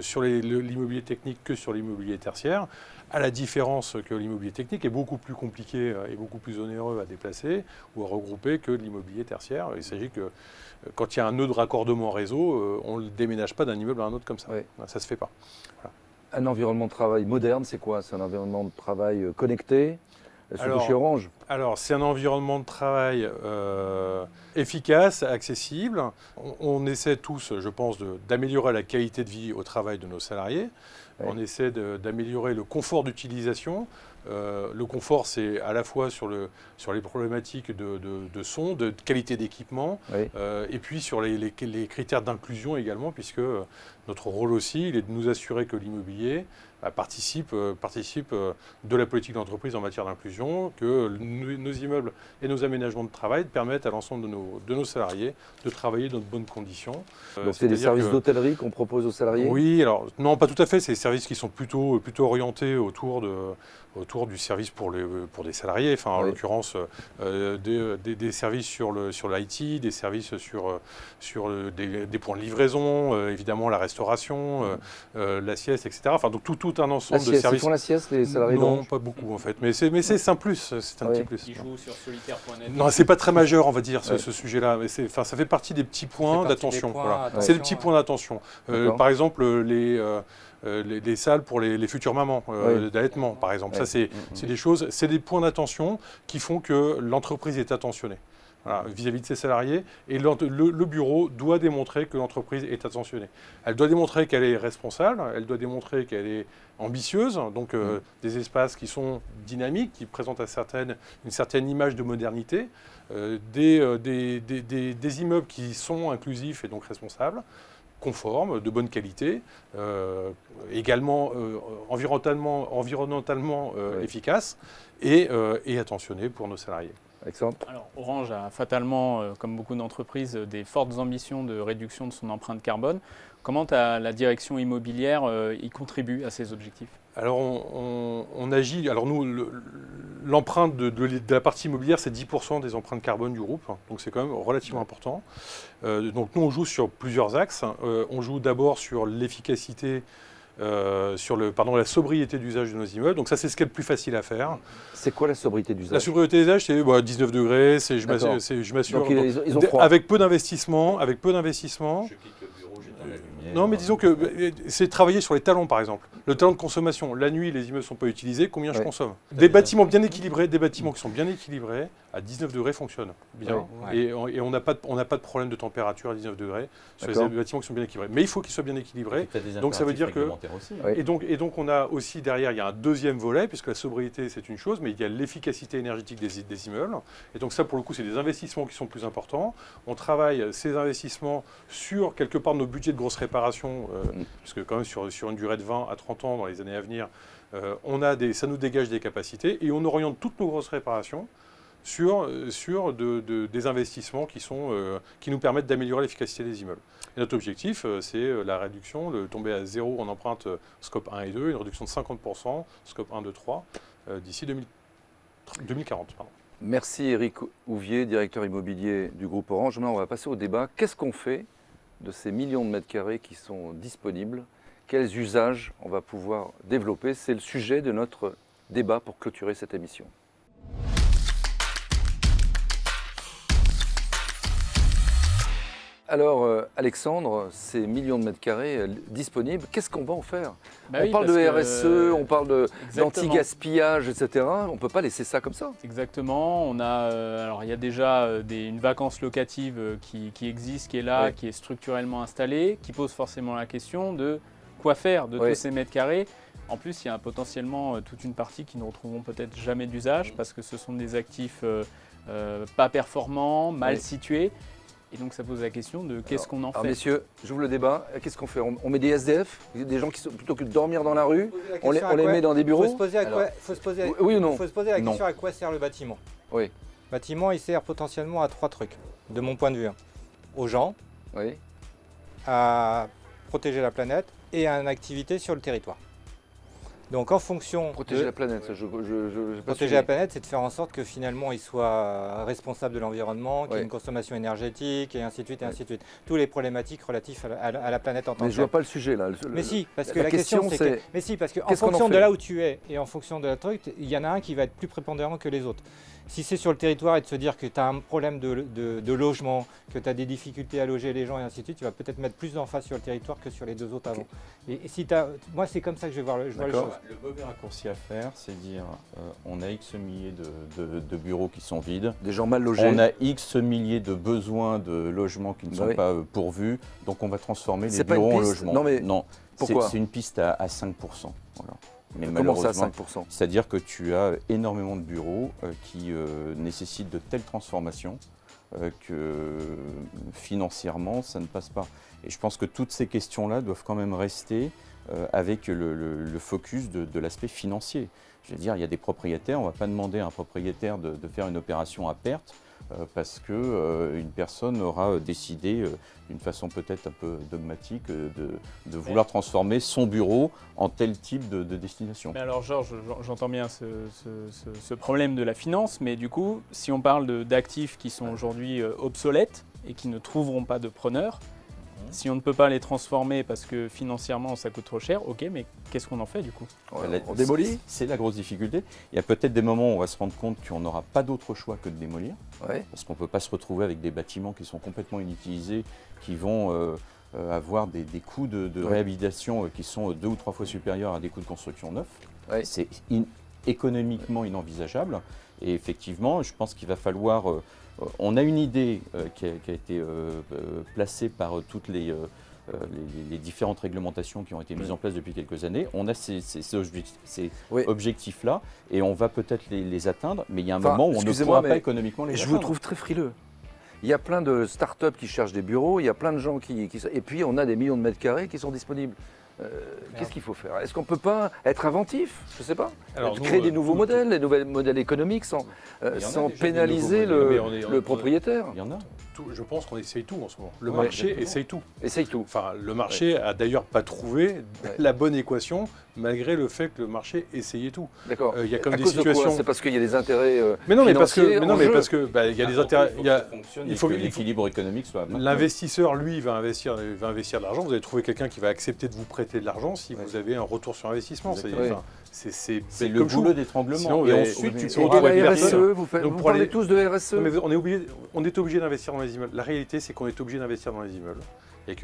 sur l'immobilier technique que sur l'immobilier tertiaire, à la différence que l'immobilier technique est beaucoup plus compliqué et beaucoup plus onéreux à déplacer ou à regrouper que l'immobilier tertiaire. Il s'agit que quand il y a un nœud de raccordement réseau, on ne le déménage pas d'un immeuble à un autre comme ça. Oui. Ça ne se fait pas. Voilà. Un environnement de travail moderne, c'est quoi? C'est un environnement de travail connecté, surtout chez Orange? Alors, c'est un environnement de travail efficace, accessible. On essaie tous, je pense, d'améliorer la qualité de vie au travail de nos salariés. Ouais. On essaie d'améliorer le confort d'utilisation. Le confort, c'est à la fois sur les problématiques de son, de qualité d'équipement, oui. Et puis sur les critères d'inclusion également, puisque notre rôle aussi, il est de nous assurer que l'immobilier participe de la politique d'entreprise en matière d'inclusion, que nos immeubles et nos aménagements de travail permettent à l'ensemble de nos salariés de travailler dans de bonnes conditions. Donc c'est des services d'hôtellerie qu'on propose aux salariés? Oui, alors non, pas tout à fait. C'est des services qui sont plutôt orientés autour du service pour des salariés, enfin, en l'occurrence des services sur l'IT, des services sur des points de livraison, évidemment la restauration, la sieste, etc. Enfin, donc tout un ensemble de services. Ils font la sieste, les salariés? Non, pas beaucoup en fait, mais c'est un plus, c'est un petit qui joue sur solitaire.net. Non, c'est pas très majeur, on va dire, ce sujet-là. Mais ça fait partie des petits points d'attention. C'est des petits points d'attention. Par exemple, les salles pour les futures mamans d'allaitement, par exemple. Ça, c'est des choses, c'est des points d'attention qui font que l'entreprise est attentionnée. Voilà, vis-à-vis de ses salariés, et le bureau doit démontrer que l'entreprise est attentionnée. Elle doit démontrer qu'elle est responsable, elle doit démontrer qu'elle est ambitieuse, donc des espaces qui sont dynamiques, qui présentent une certaine image de modernité, des immeubles qui sont inclusifs et donc responsables, conformes, de bonne qualité, également environnementalement efficaces et attentionnés pour nos salariés. Alexandre ? Alors, Orange a fatalement, comme beaucoup d'entreprises, des fortes ambitions de réduction de son empreinte carbone. Comment la direction immobilière y contribue à ces objectifs ? Alors, on agit. Alors, nous, l'empreinte de la partie immobilière, c'est 10% des empreintes carbone du groupe. Donc, c'est quand même relativement important. Donc, nous, on joue sur plusieurs axes. On joue d'abord sur l'efficacité, sur la sobriété d'usage de nos immeubles. Donc ça, c'est ce qui est le plus facile à faire. C'est quoi la sobriété d'usage ? La sobriété d'usage, c'est 19 degrés, je m'assure. Donc, ils ont froid. Avec peu d'investissement. Non, mais disons que c'est travailler sur les talents, par exemple. Le talent de consommation. La nuit, les immeubles ne sont pas utilisés. Combien je consomme ? Des bâtiments bien équilibrés, qui sont bien équilibrés, à 19 degrés fonctionnent bien. Et on n'a pas de problème de température à 19 degrés sur les bâtiments qui sont bien équilibrés. Mais il faut qu'ils soient bien équilibrés. Donc ça veut dire que... Aussi. Et donc on a aussi derrière, il y a un deuxième volet, puisque la sobriété, c'est une chose, mais il y a l'efficacité énergétique des immeubles. Et donc ça, pour le coup, c'est des investissements qui sont plus importants. On travaille ces investissements sur quelque part nos budgets de grosses réparations, puisque quand même sur une durée de 20 à 30 ans dans les années à venir, ça nous dégage des capacités et on oriente toutes nos grosses réparations sur des investissements qui nous permettent d'améliorer l'efficacité des immeubles. Et notre objectif, c'est la réduction, de tomber à 0 en empreinte scope 1 et 2, une réduction de 50%, scope 1, 2, 3, d'ici 2040. Pardon. Merci Eric Ouvier, directeur immobilier du groupe Orange. Maintenant, on va passer au débat. Qu'est-ce qu'on fait de ces millions de mètres carrés qui sont disponibles ? Quels usages on va pouvoir développer? C'est le sujet de notre débat pour clôturer cette émission. Alors Alexandre, ces millions de mètres carrés disponibles, qu'est-ce qu'on va en faire? On parle de RSE, on parle d'anti-gaspillage, etc. On ne peut pas laisser ça comme ça. Exactement. Alors il y a déjà une vacance locative qui existe, qui est là, qui est structurellement installée, qui pose forcément la question de quoi faire de tous ces mètres carrés. En plus, il y a potentiellement toute une partie qui ne retrouveront peut-être jamais d'usage parce que ce sont des actifs pas performants, mal situés. Et donc ça pose la question de qu'est-ce qu'on en fait. Messieurs, j'ouvre le débat. Qu'est-ce qu'on fait? On met des SDF, des gens qui sont plutôt que de dormir dans la rue, on les met dans des bureaux. Il faut se poser la question à quoi sert le bâtiment. Oui. Le bâtiment, il sert potentiellement à 3 trucs, de mon point de vue. Aux gens, à protéger la planète et à une activité sur le territoire. Donc en fonction protéger la planète, protéger la planète, c'est de faire en sorte que finalement il soit responsable de l'environnement, qu'il y ait une consommation énergétique et ainsi de suite et ainsi de suite. Toutes les problématiques relatives à la planète en tant que telle. Mais je vois pas le sujet là. Mais si, parce que la question c'est mais si, parce que en fonction de là où tu es et en fonction de la truc, il y en a un qui va être plus prépondérant que les autres. Si c'est sur le territoire et de se dire que tu as un problème de logement, que tu as des difficultés à loger les gens et ainsi de suite, tu vas peut-être mettre plus d'emphase sur le territoire que sur les deux autres avant. Et si moi, c'est comme ça que je vais voir les choses. Le mauvais raccourci à faire, c'est dire on a X milliers de bureaux qui sont vides. Des gens mal logés. On a X milliers de besoins de logements qui ne sont pas pourvus. Donc on va transformer les bureaux en logements. Non, pourquoi? C'est une piste à 5%. Voilà. Mais comment ça, 5%? C'est-à-dire que tu as énormément de bureaux qui nécessitent de telles transformations que financièrement, ça ne passe pas. Et je pense que toutes ces questions-là doivent quand même rester avec le focus de l'aspect financier. Je veux dire, il y a des propriétaires, on ne va pas demander à un propriétaire de faire une opération à perte parce qu'une personne aura décidé d'une façon peut-être un peu dogmatique de vouloir transformer son bureau en tel type de destination. Mais alors Georges, j'entends bien ce problème de la finance, mais du coup, si on parle d'actifs qui sont aujourd'hui obsolètes et qui ne trouveront pas de preneurs, Si on ne peut pas les transformer parce que financièrement ça coûte trop cher, ok, mais qu'est-ce qu'on en fait du coup? On démolit? C'est la grosse difficulté. Il y a peut-être des moments où on va se rendre compte qu'on n'aura pas d'autre choix que de démolir. Parce qu'on ne peut pas se retrouver avec des bâtiments qui sont complètement inutilisés, qui vont avoir des coûts de réhabilitation qui sont 2 ou 3 fois supérieurs à des coûts de construction neufs. C'est économiquement inenvisageable. Et effectivement, je pense qu'il va falloir... on a une idée qui a été placée par toutes les différentes réglementations qui ont été mises en place depuis quelques années. On a ces objectifs-là et on va peut-être les atteindre, mais il y a un moment où on ne pourra pas économiquement les atteindre. Je vous trouve très frileux. Il y a plein de start-up qui cherchent des bureaux, il y a plein de gens et puis on a des millions de mètres carrés qui sont disponibles. Qu'est-ce qu'il faut faire? Est-ce qu'on ne peut pas être inventif? Je ne sais pas. Créer des nouveaux modèles, des nouveaux modèles économiques sans pénaliser le propriétaire. Il y en a. Je pense qu'on essaye tout en ce moment. Le marché essaye tout. Essaye tout. Enfin, le marché a d'ailleurs pas trouvé la bonne équation, malgré le fait que le marché essayait tout. D'accord. Il y a comme des situations. C'est parce qu'il y a des intérêts. Mais non, mais parce que il y a des intérêts. Il faut que l'équilibre économique soit. L'investisseur, lui, va investir de l'argent. Vous allez trouver quelqu'un qui va accepter de vous prêter de l'argent si vous avez un retour sur investissement. C'est le boulot d'étranglement. Et ensuite, tu pourras la RSE. Vous parlez tous de RSE. On est obligé d'investir dans les immeubles. La réalité, c'est qu'on est obligé d'investir dans les immeubles. Et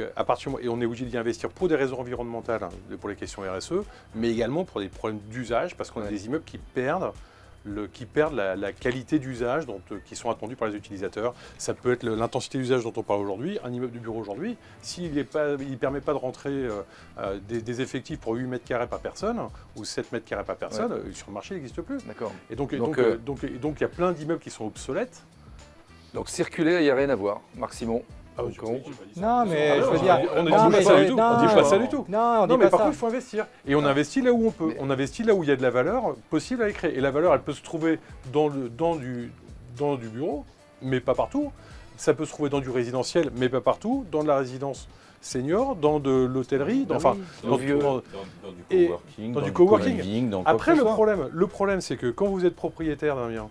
on est obligé d'y investir pour des raisons environnementales, pour les questions RSE, mais également pour des problèmes d'usage, parce qu'on a des immeubles qui perdent la qualité d'usage qui sont attendus par les utilisateurs. Ça peut être l'intensité d'usage dont on parle aujourd'hui. Un immeuble de bureau aujourd'hui, s'il ne permet pas de rentrer des effectifs pour 8 mètres carrés par personne ou 7 mètres carrés par personne, sur le marché, il n'existe plus. D'accord. Et donc, il y a plein d'immeubles qui sont obsolètes. Donc circuler, il n'y a rien à voir. Marc Simon. Non, mais je veux dire, on ne dit pas ça du tout. Non, mais par contre, il faut investir. Et on investit là où on peut. On investit là où il y a de la valeur possible à y créer. Et la valeur, elle peut se trouver dans du bureau, mais pas partout. Ça peut se trouver dans du résidentiel, mais pas partout. Dans de la résidence senior, dans de l'hôtellerie, dans du coworking. Après, le problème, c'est que quand vous êtes propriétaire d'un bien,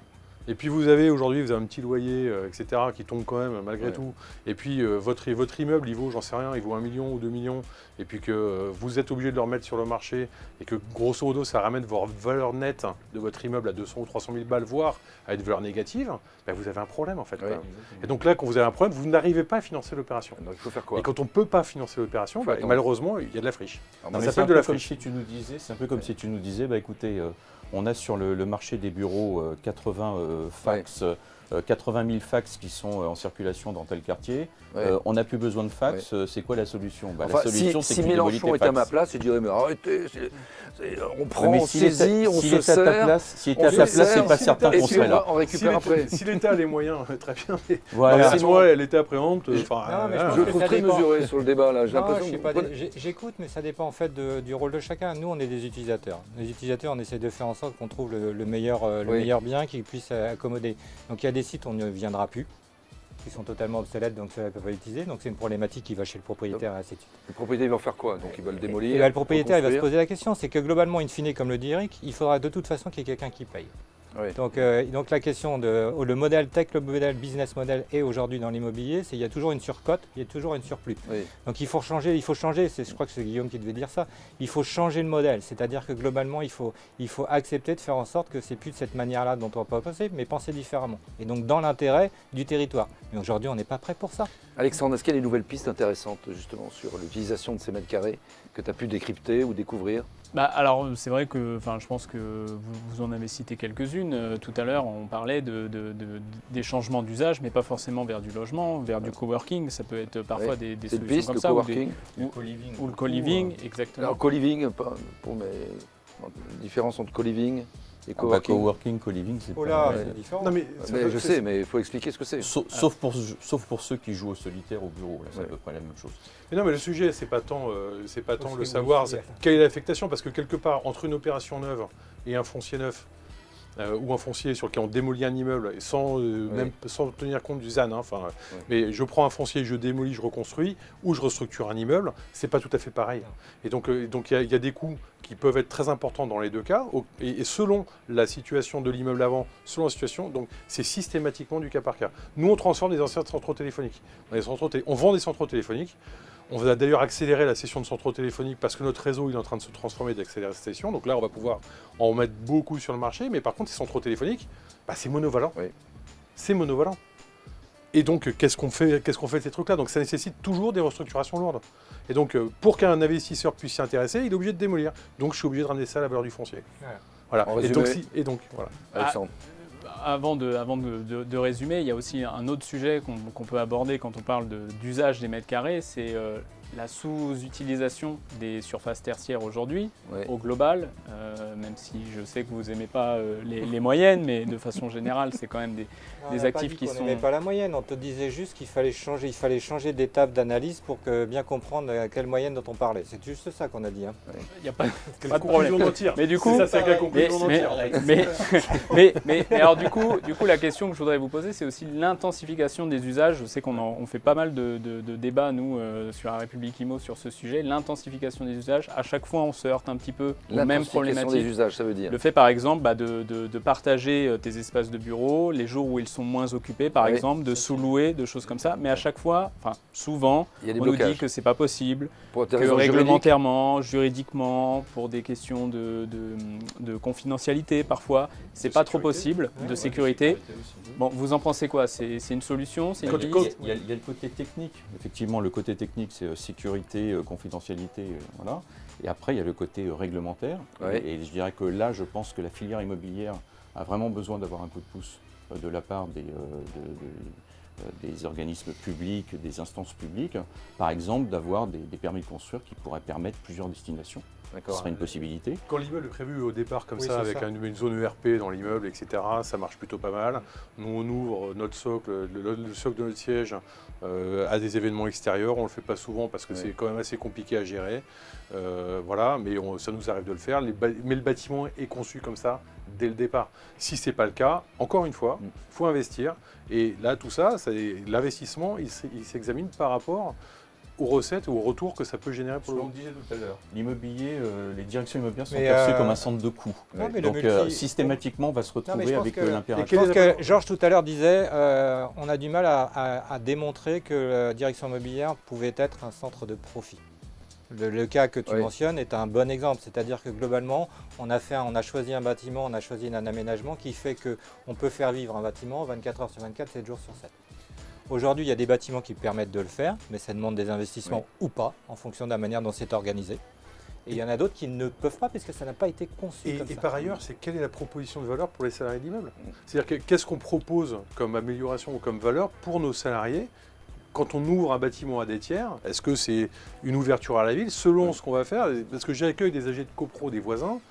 et puis vous avez aujourd'hui un petit loyer, etc., qui tombe quand même malgré tout. Et puis votre immeuble, il vaut, j'en sais rien, il vaut 1 million ou 2 millions. Et puis que vous êtes obligé de le remettre sur le marché. Et que grosso modo, ça ramène votre valeur nette de votre immeuble à 200 ou 300 000 balles, voire à une valeur négative. Ben vous avez un problème en fait. Et donc là, quand vous avez un problème, vous n'arrivez pas à financer l'opération. Donc il faut faire quoi? Et quand on ne peut pas financer l'opération, malheureusement, il y a de la friche. Ça s'appelle de la friche. C'est un peu comme si tu nous disais, écoutez, on a sur le marché des bureaux 80 fax, 80 000 fax qui sont en circulation dans tel quartier. On n'a plus besoin de fax. C'est quoi la solution? La solution, c'est que si Mélenchon était à ma place, il dirait mais arrêtez, on prend, on saisit, on se sert. S'il était à ta place, c'est pas certain qu'on serait là. On récupère après. Si l'État a les moyens, très bien. Voilà. C'est moi, l'État appréhende. Je le trouve très mesuré sur le débat là. J'écoute, mais ça dépend en fait du rôle de chacun. Nous, on est des utilisateurs. Les utilisateurs, on essaie de faire en sorte qu'on trouve le meilleur bien qui puisse accommoder. Donc il y a des sites où on ne viendra plus, qui sont totalement obsolètes, donc ça ne peut pas l'utiliser. Donc c'est une problématique qui va chez le propriétaire et ainsi de suite. Le propriétaire va faire quoi? Donc il va le démolir? Le propriétaire il va se poser la question, c'est que globalement, in fine, comme le dit Eric, il faudra de toute façon qu'il y ait quelqu'un qui paye. Donc la question le modèle tech, le modèle business model est aujourd'hui dans l'immobilier, c'est il y a toujours une surcote, il y a toujours une surplus. Donc il faut changer, je crois que c'est Guillaume qui devait dire ça, il faut changer le modèle, c'est-à-dire que globalement il faut accepter de faire en sorte que c'est plus de cette manière-là dont on va penser, mais penser différemment. Et donc dans l'intérêt du territoire. Mais aujourd'hui on n'est pas prêt pour ça. Alexandre, est-ce qu'il y a des nouvelles pistes intéressantes justement sur l'utilisation de ces mètres carrés que tu as pu décrypter ou découvrir? Alors c'est vrai que je pense que vous en avez cité quelques-unes. Tout à l'heure on parlait des changements d'usage, mais pas forcément vers du logement, vers du coworking. Ça peut être parfois des solutions comme ça. Ou le co-living, exactement. Alors co-living, la différence entre co-living et coworking. Coworking, co-living, c'est c'est différent. Non, mais je sais, mais il faut expliquer ce que c'est. Sauf pour ceux qui jouent au solitaire au bureau, là, c'est à peu près la même chose. Mais non, mais le sujet, c'est pas tant le savoir, quelle est l'affectation, parce que quelque part, entre une opération neuve et un foncier neuf, ou un foncier sur lequel on démolit un immeuble, sans tenir compte du ZAN, mais je prends un foncier, je démolis, je reconstruis, ou je restructure un immeuble, c'est pas tout à fait pareil. Et donc il y a des coûts qui peuvent être très importants dans les deux cas, et selon la situation de l'immeuble avant, selon la situation, donc c'est systématiquement du cas par cas. Nous, on transforme des anciens centraux téléphoniques. On vend des centraux téléphoniques, On va d'ailleurs accélérer la cession de centraux téléphoniques parce que notre réseau il est en train de se transformer, d'accélérer cette cession. Donc là, on va pouvoir en mettre beaucoup sur le marché. Mais par contre, ces centraux téléphoniques, bah, c'est monovalent. Oui. C'est monovalent. Et donc, qu'est-ce qu'on fait de ces trucs-là? Donc, ça nécessite toujours des restructurations lourdes. Et donc, pour qu'un investisseur puisse s'y intéresser, il est obligé de démolir. Donc, je suis obligé de ramener ça à la valeur du foncier. Ouais. Voilà. En Et donc, voilà. Alexandre. Avant de résumer, il y a aussi un autre sujet qu'on peut aborder quand on parle d'usage des mètres carrés, c'est la sous-utilisation des surfaces tertiaires aujourd'hui, au global, même si je sais que vous n'aimez pas les moyennes, mais de façon générale, c'est quand même des actifs qui sont... On n'aimait pas la moyenne, on te disait juste qu'il fallait changer d'étape d'analyse pour bien comprendre à quelle moyenne dont on parlait. C'est juste ça qu'on a dit. Hein. Il n'y a pas de problème. Mais du coup, c'est la conclusion mais alors du coup, la question que je voudrais vous poser, c'est aussi l'intensification des usages. Je sais qu'on fait pas mal de débats, nous, sur la République IMO sur ce sujet, l'intensification des usages. À chaque fois, on se heurte un petit peu aux mêmes problématiques. Des usages, ça veut dire. Le fait, par exemple, de partager tes espaces de bureau, les jours où ils sont moins occupés, par exemple, de sous-louer, de choses comme ça. Mais à chaque fois, enfin souvent, on nous dit que c'est pas possible, que réglementairement, juridiquement, pour des questions de confidentialité parfois, c'est pas trop possible, de sécurité. Bon, vous en pensez quoi? C'est une solution? Il y a le côté technique. Effectivement, le côté technique, c'est sécurité, confidentialité, voilà. Et après, il y a le côté réglementaire. Et je dirais que là, je pense que la filière immobilière a vraiment besoin d'avoir un coup de pouce de la part des organismes publics, des instances publiques. Par exemple, d'avoir des permis de construire qui pourraient permettre plusieurs destinations. Ce serait une possibilité. Quand l'immeuble est prévu au départ comme ça, avec une zone ERP dans l'immeuble, etc., ça marche plutôt pas mal. Nous, on ouvre notre socle, le socle de notre siège à des événements extérieurs. On ne le fait pas souvent parce que c'est quand même assez compliqué à gérer. Voilà, mais ça nous arrive de le faire. Mais le bâtiment est conçu comme ça dès le départ. Si ce n'est pas le cas, encore une fois, il faut investir. Et là, tout ça, l'investissement, il s'examine par rapport aux recettes ou aux retours que ça peut générer pour le. On disait tout à l'heure, l'immobilier, les directions immobilières sont perçues comme un centre de coût. Donc systématiquement, on va se retrouver avec l'impératif. Je pense que Georges tout à l'heure disait, on a du mal à démontrer que la direction immobilière pouvait être un centre de profit. Le cas que tu mentionnes est un bon exemple, c'est-à-dire que globalement, on a choisi un bâtiment, on a choisi un aménagement qui fait qu'on peut faire vivre un bâtiment 24 heures sur 24, 7 jours sur 7. Aujourd'hui, il y a des bâtiments qui permettent de le faire, mais ça demande des investissements ou pas, en fonction de la manière dont c'est organisé. Et il y en a d'autres qui ne peuvent pas, parce que ça n'a pas été conçu comme ça. Et par ailleurs, quelle est la proposition de valeur pour les salariés de l'immeuble? C'est-à-dire qu'est-ce qu'on propose comme amélioration ou comme valeur pour nos salariés quand on ouvre un bâtiment à des tiers? Est-ce que c'est une ouverture à la ville selon ce qu'on va faire? Parce que j'accueille des AG de copro des voisins.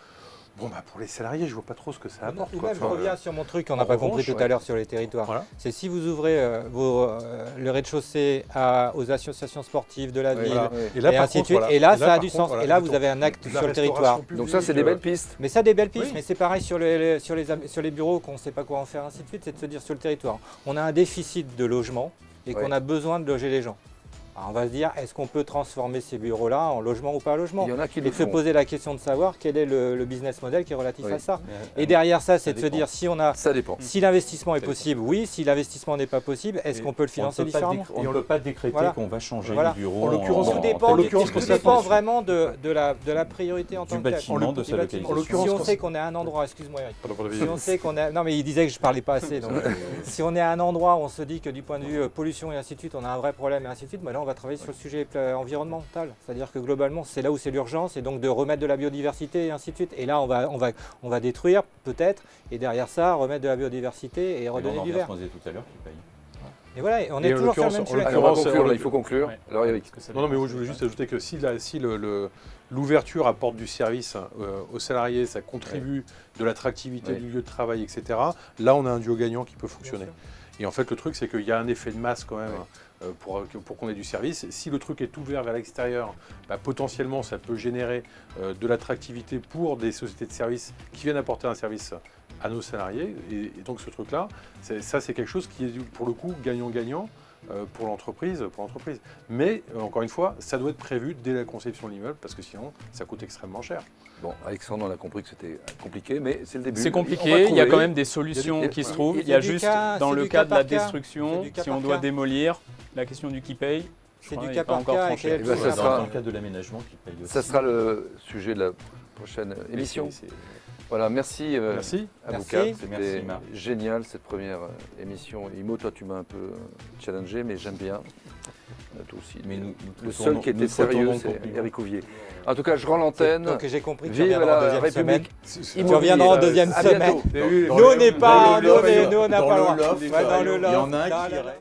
Bon, bah pour les salariés, je ne vois pas trop ce que ça apporte. Je reviens sur mon truc qu'on n'a pas compris tout à l'heure sur les territoires. Voilà. C'est si vous ouvrez le rez-de-chaussée aux associations sportives de la ville, et ainsi de suite. Et là, ça a du sens. Et là, vous avez un acte sur le territoire. Donc ça, c'est des belles pistes. Mais ça, des belles pistes. Mais c'est pareil sur les bureaux qu'on ne sait pas quoi en faire, ainsi de suite. C'est de se dire sur le territoire, on a un déficit de logement et qu'on a besoin de loger les gens. Alors on va se dire, est-ce qu'on peut transformer ces bureaux-là en logement ou pas logement? Il y en a qui et se poser la question de savoir quel est le business model qui est relatif à ça. Et derrière ça, c'est de se dire, si l'investissement est possible, oui. Si l'investissement n'est pas possible, est-ce qu'on peut le financer différemment? On ne peut pas décréter qu'on va changer les bureaux. En l'occurrence, tout dépend vraiment de la priorité en tant que telle. De sa localisation. Si on sait qu'on est à un endroit, excuse-moi Eric, si on sait qu'on est... Non mais il disait que je ne parlais pas assez. Donc, si on est à un endroit où on se dit que du point de vue pollution et ainsi de suite, on a un vrai problème et ainsi de suite, là on va travailler sur le sujet environnemental. C'est-à-dire que globalement, c'est là où c'est l'urgence, et donc de remettre de la biodiversité et ainsi de suite. Et là, on va détruire peut-être, et derrière ça, remettre de la biodiversité et redonner du vert. On disait tout à l'heure qui paye. Et voilà, on est toujours sur le même sujet. Il faut conclure. Alors Eric. Non, mais je voulais juste ajouter que si l'ouverture apporte du service aux salariés, ça contribue de l'attractivité du lieu de travail, etc., là, on a un duo gagnant qui peut fonctionner. Et en fait, le truc, c'est qu'il y a un effet de masse quand même. Pour qu'on ait du service. Si le truc est ouvert vers l'extérieur, potentiellement ça peut générer de l'attractivité pour des sociétés de services qui viennent apporter un service à nos salariés. Et donc ce truc-là, c'est quelque chose qui est pour le coup gagnant-gagnant pour l'entreprise. Mais encore une fois, ça doit être prévu dès la conception de l'immeuble parce que sinon ça coûte extrêmement cher. Bon, Alexandre, on a compris que c'était compliqué, mais c'est le début. C'est compliqué, il y a quand même des solutions qui se trouvent. Il y a juste, dans le cas de la destruction, si on doit démolir, la question du qui paye, C'est crois, du il cas est pas par encore cas. tranché. et Eh ben, quel ça prix sera- Dans le cadre de l'aménagement qui paye aussi. Ça sera le sujet de la prochaine émission. Voilà, merci, Merci. à vous Merci. quatre. Merci, C'était Marc. génial cette première émission. Imo, toi tu m'as un peu challengé, mais j'aime bien. Toi aussi. Mais nous Le te seul tournons- qui était nous te sérieux, retournons le c'est compliment. Eric Ouvier. En tout cas, je rends l'antenne. Donc j'ai compris que tu Vive reviendras en la deuxième semaine. République. Tu reviendras en deuxième À semaine. bientôt. Nous, on n'est pas, Dans le loft, nous, on n'a dans pas le le droit. loft, Ouais, dans le il y en loft. a un Dans qui le- irait.